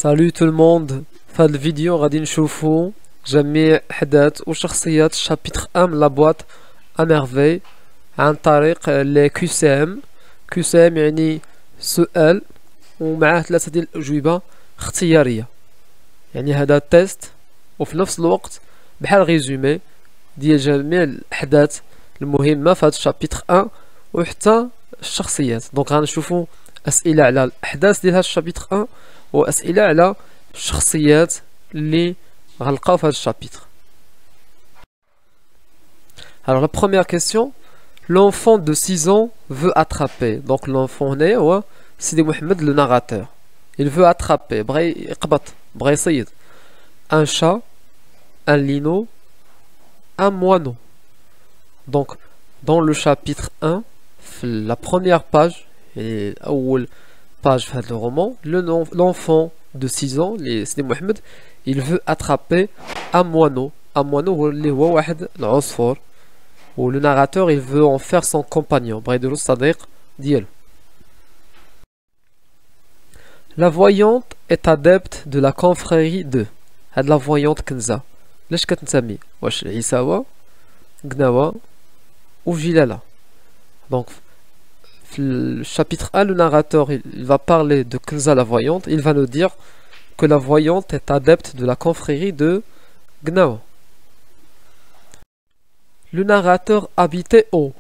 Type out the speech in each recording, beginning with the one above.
Salut tout le monde. في هذه الفيديو غادي نشوفوا جميع أحداث وشخصيات الشابتر 1 من لابواط أميرفي عن طريق لي QCM. QCM يعني سؤال ومعاه 3 ديال الأجوبة اختيارية، يعني هذا تيست وفي نفس الوقت بحال ريزومي ديال جميع الأحداث المهمة في هذا الشابتر 1 وحتى الشخصيات. دونك غنشوفوا أسئلة على الأحداث ديال هذا الشابتر 1 وأسئلة على الشخصيات اللي غنلقاو في هذا الشابتر. Alors la première question, l'enfant de 6 ans veut attraper. Donc l'enfant هنايا هو سيدي محمد le narrateur. Il veut attraper, بغى يقبط، بغى يصيد un chat, un lino, un moineau. Donc dans le chapitre 1 la première page et أول page في هذا le roman, l'enfant de 6 ans سيدي محمد il veut attraper un moineau. Un moineau هو اللي هو واحد العصفور، و le narrateur il veut en faire son compagnon، بغا يديرو الصديق ديالو. La voyante est adepte de la confrérie de. هاد la voyante كنزة لاش كتنتمي؟ واش عيساوة، قناوة ou جلالة؟ Donc في le chapitre 1 le narrateur il va parler de Kenza la voyante. Il va nous dire que la voyante est adepte de la confrérie de Gnawa. Le narrateur habitait au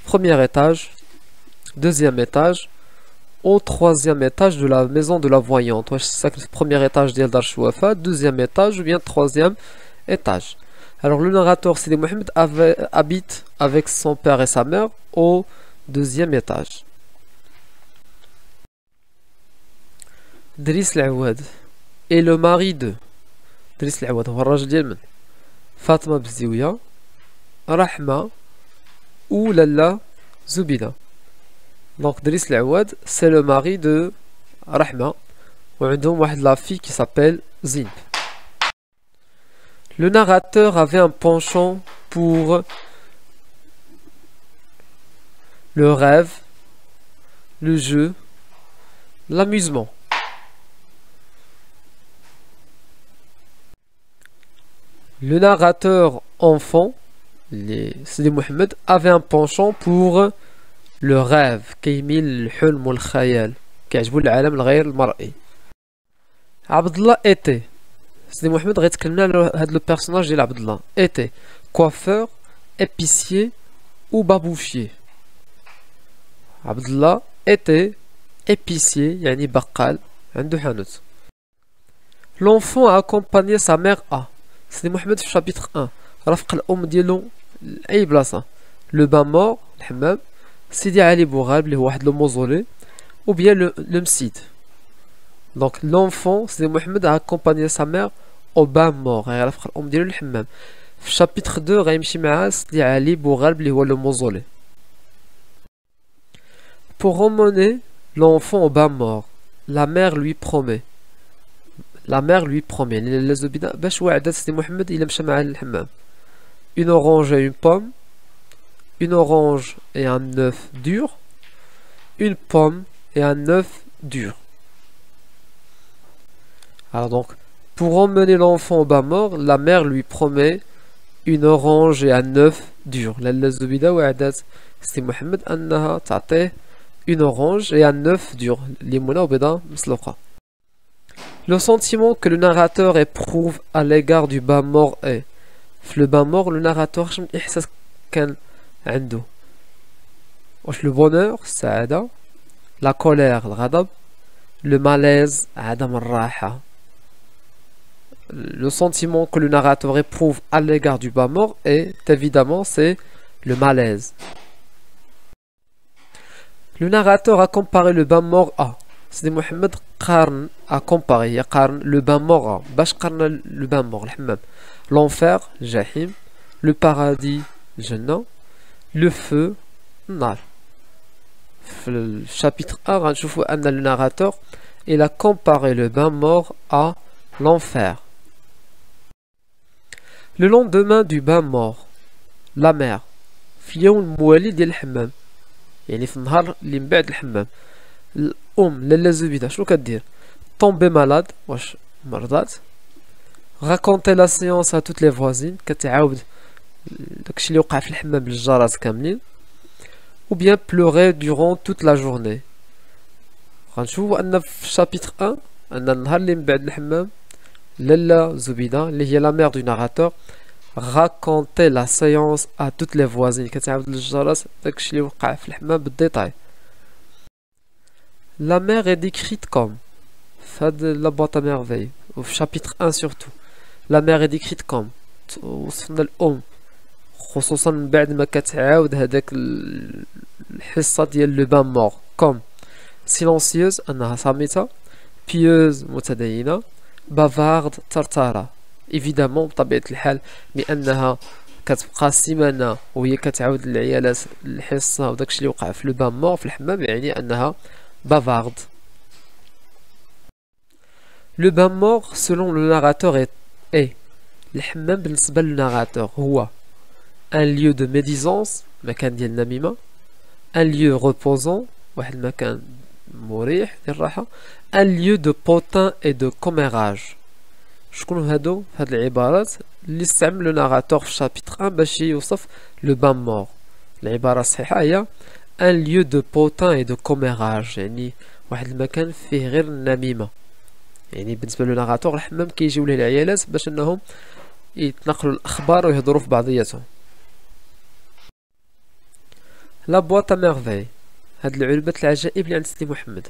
premier étage, deuxième étage, au troisième étage de la maison de la voyante. C'est ça que le premier étage d'El Dar Chouafa, deuxième étage ou bien troisième étage. Alors le narrateur Sidi Mohamed habite avec son père et sa mère au deuxième étage. Driss L'Awad est le mari de. Driss L'Awad هو الراجل ديال من؟ فاطمة بزيوية، رحمة ou Lalla Zoubida. Donc Driss L'Awad c'est le mari de Rahma وعندهم واحد la fille qui s'appelle Zin. Le narrateur avait un penchant pour le rêve, le jeu, l'amusement. Le narrateur enfant, Sidi Mohamed, avait un penchant pour le rêve, كيميل للحلم والخيال، كيعجبو العالم الغير المرئي. عبد الله était. Sidi Mohamed غيتكلمنا على هاد لو بيرسوناج ديال عبد الله. était coiffeur, épicier ou babouchier. عبد الله était épicier يعني بقال عنده حانوت. L'enfant a accompagné sa mère à. Sidi Mohamed في chapitre 1 رافق الأم ديالو لأي بلاصة. لو بان مور الحمام، سيدي علي بوغالب اللي هو واحد لو موزولي، ou bien le مسيد. Donc l'enfant Sidi Mohamed a accompagné sa mère au bain mort، غيرافق الأم ديالو للحمام. في chapitre 2 غيمشي معاه سيدي علي بوغالب اللي هو لو موزولي. Pour emmener l'enfant au bain mort, la mère lui promet. La mère lui promet. باش وعدت سيدي محمد إلا مشى معاه للحمام. Une orange et une pomme, une orange et un œuf dur, une pomme et un œuf dur. Alors donc, pour emmener l'enfant au bain mort, la mère lui promet une orange et un œuf dur. لالا زبيدة وعدت سيدي محمد أنها تعطيه une orange et un œuf dur. ليمونة وبيضة مسلوقة. Le sentiment que le narrateur éprouve à l'égard du bain mort est. في le bain mort le narrateur شنو الإحساس كان عنده؟ واش le bonheur السعادة، la colère الغضب، le malaise عدم الراحة. Le sentiment que le narrateur éprouve à l'égard du bain mort est évidemment c'est le malaise. Le narrateur a comparé le bain mort à. Sidi Mohamed قارن a comparé يقارن le bain mort à. باش قارن le bain mort الحمام. L'enfer الجحيم، le paradis الجنة، le feu النار. في le chapitre 1 غنشوفوا أن le narrateur il a comparé le bain mort à l'enfer. Le lendemain du bain mort la mère في اليوم الموالي ديال الحمام، يعني في النهار اللي من بعد الحمام، الأم لالا زبيدة شنو كدير؟ tomber malade واش مرضات. raconter la séance à toutes les voisines كتعاود داكشي اللي وقع في الحمام للجارات كاملين. ou bien pleurer durant toute la journée. غنشوفوا ان في شابيتر 1 ان النهار اللي من بعد الحمام لالا زبيدة اللي هي لا مير دو ناراتور raconter la séance à toutes les voisines كتعاود للجارات داكشي اللي وقع في الحمام بالديتاي. La mère est décrite comme فهاد لا بواط ا ميرفي وفي شابيتر 1 سورتو لا مير est décrite comme وصفنا الام خصوصا من بعد ما كتعاود هذاك الحصه ديال لو بان مور كوم سيلونسيوز انها صامته بيوز متدينه بافارد ترتاره ايفيدامون بطبيعه الحال بانها كتبقى سيمانه وهي كتعاود للعيالات الحصه وداكشي اللي وقع في لو بان مور في الحمام يعني انها بافارد. لو بان مور selon le narrateur est الحمام بالنسبه للناراتور هو un lieu de médisance مكان ديال النميمه un lieu reposant واحد المكان مريح ديال الراحه un lieu de potin et de commérage. شكون هادو هاد العبارات اللي استعمل لو ناراتور في شابيتر 1 باش يوصف لو بان مور؟ العباره الصحيحه هي un lieu de potin et de commérage يعني واحد المكان فيه غير النميمه. يعني بالنسبه لو ناراتور الحمام كيجيو ليه العيالات باش انهم يتنقلوا الاخبار ويهضروا في بعضياتهم. لا بواط ا ميرفي هاد العلبة العجائب اللي عند سيدي محمد.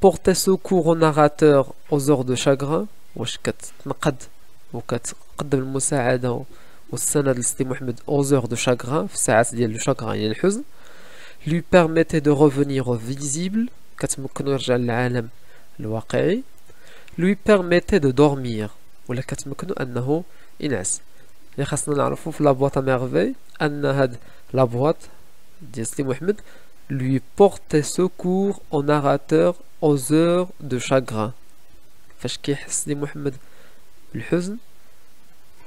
porter secours au narrateur aux heures de chagrin واش كتنقد وكتقدم المساعدة والسند لسيدي محمد aux heures de chagrin في الساعات ديال لو شاغران يعني الحزن. lui permettait de revenir au visible كتمكنو يرجع للعالم الواقعي. lui permettait de dormir ولا كتمكنو انه ينعس. اللي خاصنا نعرفو في لا بواط ا ميرفي ان هاد لا بواط ديال سيدي محمد lui portait secours au narrateur aux heures de chagrin. فاش كيحس سيدي محمد بالحزن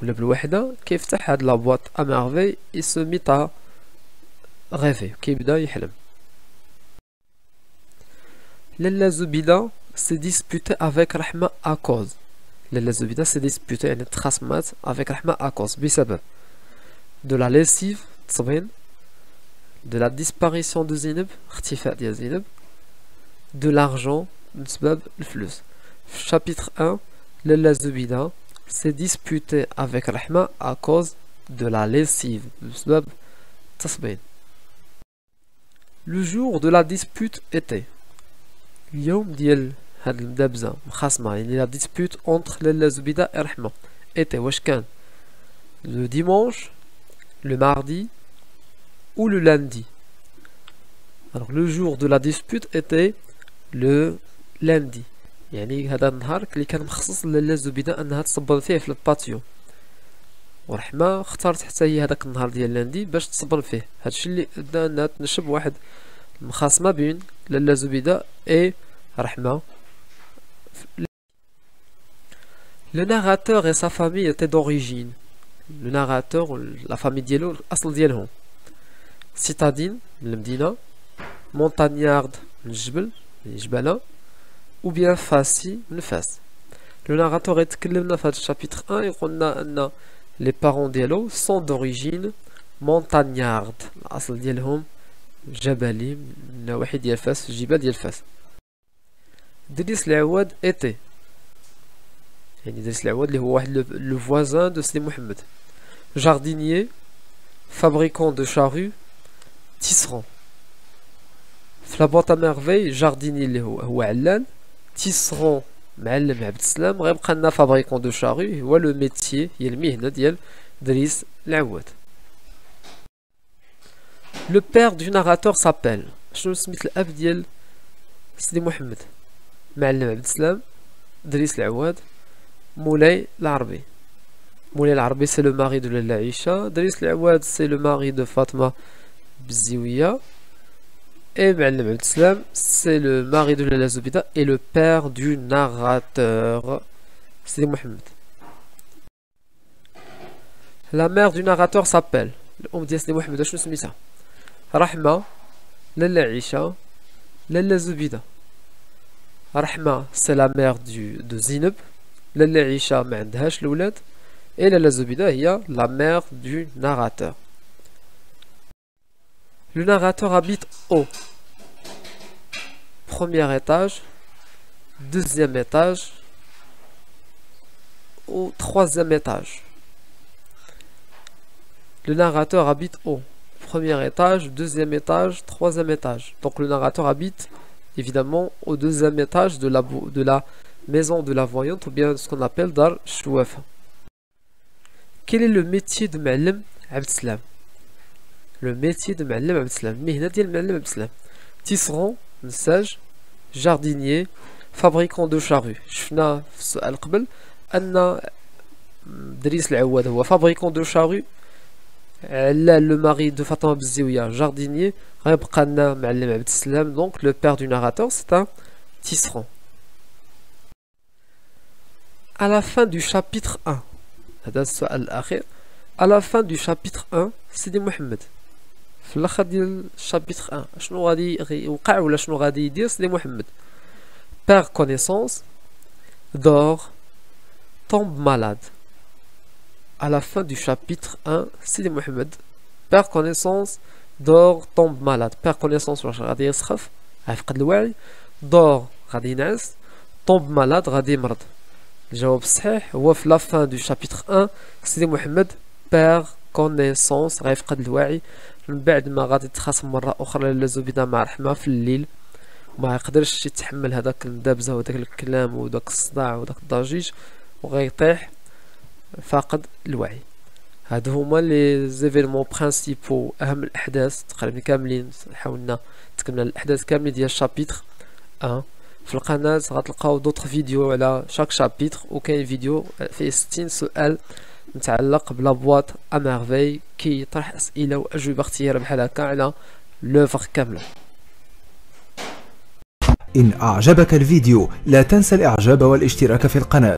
ولا بالوحده كيفتح هاد لا بواط ا ميرفي et se mit à rêver كيبدا يحلم. لالا زبيدة s'est disputée avec رحمة à cause. لالا زبيدة s'est disputée يعني تخاصمات avec رحمة à cause بسبب de la lessive تصبين de la disparition de Zineb اختفاء ديال زينب de l'argent بسبب الفلوس. في chapitre 1 لالا زبيدة s'est disputée avec رحمة à cause de la lessive بسبب التصبين. le jour de la dispute était اليوم ديال هاد المدابزة مخاصمة يعني la dispute entre لالا زبيدة et رحمة était واش كان le dimanche le mardi ou le lundi. Alors le jour de la dispute était le lundi يعني هذا النهار اللي كان مخصص لالا زبيدة انها تصبن فيه في الباتيو ورحمة اختارت حتى هي هذاك النهار ديال لاندي باش تصبن فيه. هادشي اللي ادى انها تنشب واحد المخاصمة بين لالا زبيدة et رحمة. Le narrateur et sa famille étaient d'origine. Le narrateur la famille ديالو الاصل ديالهم citadine من المدينة montagnarde من الجبل يعني جبالة ou bien فاسي من فاس. لو ناراتور يتكلمنا في هذا الشابيتر 1 يقولنا ان لي بارون ديالو سون دوريجين مونتانيارد الاصل ديالهم جبلي من النواحي ديال فاس في الجبال ديال فاس. دريس العواد ايتي يعني دريس العواد اللي هو واحد لو فوازان دو سيدي محمد. جاردينيي فابريكون دو شارو تيسرون. في لابواط ا ميرفي جارديني اللي هو علان تيسرون معلم عبد السلام غيبقى لنا فابريكون دو شارو هو لو ميتيي هي المهنه ديال دريس العواد. لو بير دو ناراتور سابيل شنو سميت الاب ديال سيدي محمد؟ معلم عبد السلام دريس العواد مولاي العربي. مولاي العربي سي لو ماري دو لالا عيشه. دريس العواد سي لو ماري دو فاطمه بالزويه. Et معلم عبد السلام c'est le mari de لالا زبيدة et le père du narrateur سيدي محمد. La mère du narrateur s'appelle الأم ديال سيدي محمد شنو سميتها؟ رحمة لالا عيشة لالا زبيدة. رحمة c'est la mère de Zineb. لالا عيشة ما عندهاش الولاد. Et لالا زبيدة هي la mère du narrateur. Le narrateur habite au premier étage, deuxième étage, au troisième étage. Le narrateur habite au premier étage, deuxième étage, troisième étage. Donc le narrateur habite évidemment au deuxième étage de la maison de la voyante, ou bien ce qu'on appelle Dar Chouafa. Quel est le métier de Ma'alem Abd Salam? Le métier de Ma'alem Abd Salam. Mihna ديال Ma'alem Abd Salam. Tisserand, نساج, jardinier, fabricant de charrues. شفنا في السؤال قبل أن دريس العواد هو fabricant de charrues. علال le mari de Fatima Bzziouya, jardinier. غيبقى لنا معلم عبد السلام, donc le père du narrateur, c'est un tisserand. À la fin du chapitre 1, هذا السؤال الأخير. À la fin du chapitre 1, سيدي محمد في الآخر ديال chapitre 1 شنو غادي يوقع ولا شنو غادي يدير سيدي محمد؟ perd connaissance, dort, tombe malade. À la fin du chapitre 1, Sidi Mohamed perd connaissance, dort, tombe malade. Perd connaissance واش غادي يسخف يفقد الوعي. dort غادي ينعس. tombe malade غادي يمرض. الجواب الصحيح هو في la fin du chapitre 1 سيدي محمد perd connaissance غيفقد الوعي من بعد ما غادي يتخاصم مرة أخرى لالا زبيدة مع رحمة في الليل. ما يقدرش يتحمل هذاك المدابزة وداك الكلام وداك الصداع وداك الضجيج وغيطيح فاقد الوعي. هادو هما لي زيفينمون برينسيبو اهم الاحداث تقريبا كاملين. حاولنا تكملنا الاحداث كاملين ديال الشابيتر 1 في القناه. غتلقاو دوطخ فيديو على شاك شابيتر وكاين فيديو فيه 60 سؤال متعلق بلا بواط اميرفي كي يطرح اسئله واجوبه اختياريه بحال هكا على لوفر كامله. إن أعجبك الفيديو لا تنسى الإعجاب والاشتراك في القناة.